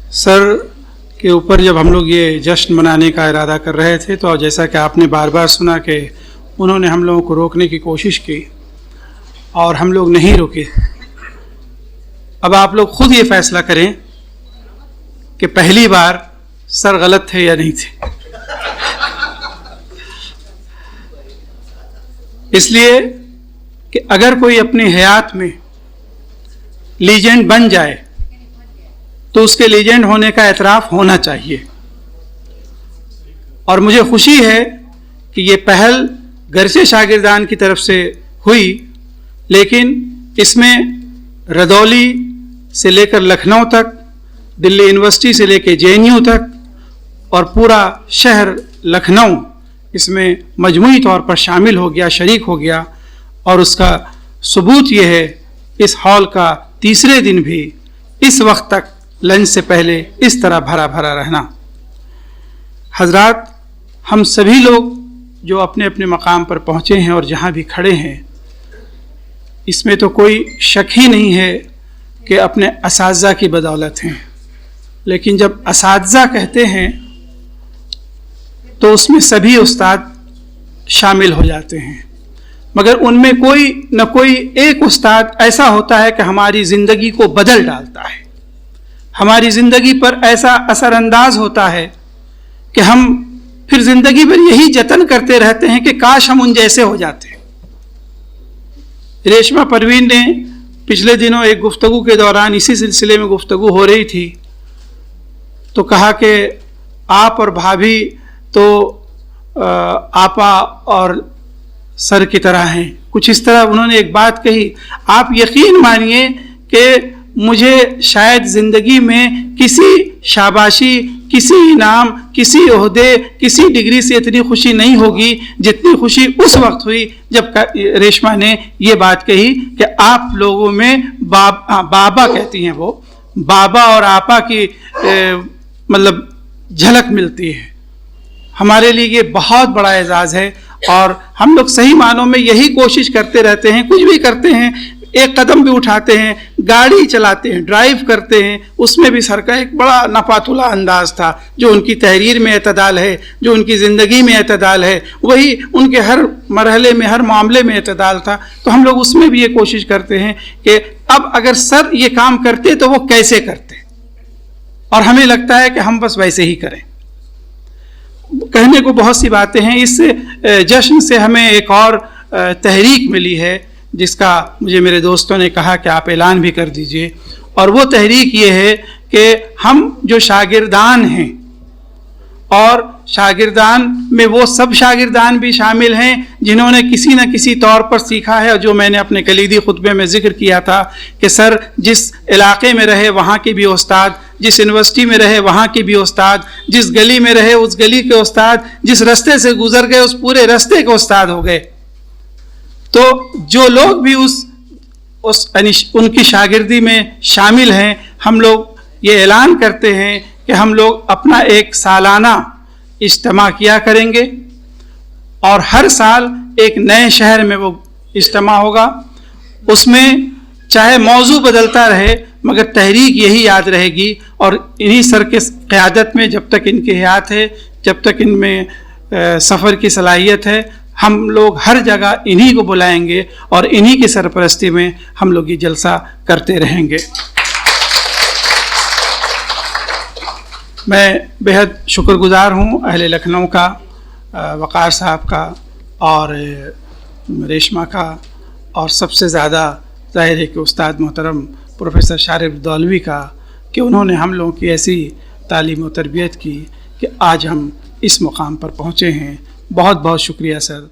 Sir के ऊपर जब हम लोग ये जश्न मनाने का इरादा कर रहे थे तो जैसा कि आपने बार बार सुना कि उन्होंने हम लोगों को रोकने की कोशिश की और हम लोग नहीं रुके। अब आप लोग खुद ये फैसला करें कि पहली बार सर गलत थे या नहीं थे। इसलिए कि अगर कोई अपनी हयात में लीजेंड बन जाए तो उसके लीजेंड होने का एतराफ़ होना चाहिए। और मुझे खुशी है कि ये पहल गर्चे शागिर्दान की तरफ से हुई, लेकिन इसमें रदौली से लेकर लखनऊ तक, दिल्ली यूनिवर्सिटी से लेकर JNU तक और पूरा शहर लखनऊ इसमें मजमूई तौर पर शामिल हो गया, शरीक हो गया। और उसका सबूत ये है, इस हॉल का तीसरे दिन भी इस वक्त तक लंच से पहले इस तरह भरा भरा रहना। हजरात, हम सभी लोग जो अपने अपने मकाम पर पहुँचे हैं और जहाँ भी खड़े हैं, इसमें तो कोई शक ही नहीं है कि अपने असातिज़ा की बदौलत हैं। लेकिन जब असातिज़ा कहते हैं तो उसमें सभी उस्ताद शामिल हो जाते हैं, मगर उनमें कोई न कोई एक उस्ताद ऐसा होता है कि हमारी ज़िंदगी को बदल डालता है, हमारी ज़िंदगी पर ऐसा असरअंदाज होता है कि हम फिर ज़िंदगी भर यही जतन करते रहते हैं कि काश हम उन जैसे हो जाते। रेशमा परवीन ने पिछले दिनों एक गुफ्तगू के दौरान इसी सिलसिले में गुफ्तगू हो रही थी तो कहा कि आप और भाभी तो आपा और सर की तरह हैं, कुछ इस तरह उन्होंने एक बात कही। आप यकीन मानिए कि मुझे शायद ज़िंदगी में किसी शाबाशी, किसी इनाम, किसी ओहदे, किसी डिग्री से इतनी खुशी नहीं होगी जितनी खुशी उस वक्त हुई जब रेशमा ने ये बात कही कि आप लोगों में बाबा कहती हैं, वो बाबा और आपा की मतलब झलक मिलती है। हमारे लिए ये बहुत बड़ा एजाज़ है और हम लोग सही मानों में यही कोशिश करते रहते हैं। कुछ भी करते हैं, एक कदम भी उठाते हैं, गाड़ी चलाते हैं, ड्राइव करते हैं, उसमें भी सर का एक बड़ा नपातुला अंदाज था। जो उनकी तहरीर में एतदाल है, जो उनकी ज़िंदगी में एतदाल है, वही उनके हर मरहले में, हर मामले में एतदाल था। तो हम लोग उसमें भी ये कोशिश करते हैं कि अब अगर सर ये काम करते तो वो कैसे करते, और हमें लगता है कि हम बस वैसे ही करें। कहने को बहुत सी बातें हैं। इस जश्न से हमें एक और तहरीक मिली है जिसका मुझे मेरे दोस्तों ने कहा कि आप ऐलान भी कर दीजिए, और वो तहरीक ये है कि हम जो शागिर्दान हैं, और शागिर्दान में वो सब शागिर्दान भी शामिल हैं जिन्होंने किसी न किसी तौर पर सीखा है। और जो मैंने अपने कलीदी खुतबे में ज़िक्र किया था कि सर जिस इलाके में रहे वहाँ के भी उस्ताद, जिस यूनिवर्सिटी में रहे वहाँ के भी उस्ताद, जिस गली में रहे उस गली के उस्ताद, जिस रास्ते से गुजर गए उस पूरे रास्ते के उस्ताद हो गए। तो जो लोग भी उनकी शागिर्दी में शामिल हैं, हम लोग ये ऐलान करते हैं कि हम लोग अपना एक सालाना इज्तिमा किया करेंगे और हर साल एक नए शहर में वो इज्तिमा होगा। उसमें चाहे मौजू बदलता रहे मगर तहरीक यही याद रहेगी। और इन्हीं सर के क़यादत में जब तक इनकी हयात है, जब तक इनमें सफ़र की सलाहियत है, हम लोग हर जगह इन्हीं को बुलाएंगे और इन्हीं की सरपरस्ती में हम लोग ये जलसा करते रहेंगे। मैं बेहद शुक्रगुज़ार हूँ अहले लखनऊ का, वक़ार साहब का और रेशमा का, और सबसे ज़्यादा ज़ाहिर है कि उस्ताद मोहतरम प्रोफेसर शारिफ दौलवी का, कि उन्होंने हम लोगों की ऐसी तालीम व तरबियत की कि आज हम इस मुकाम पर पहुँचे हैं। बहुत बहुत शुक्रिया सर।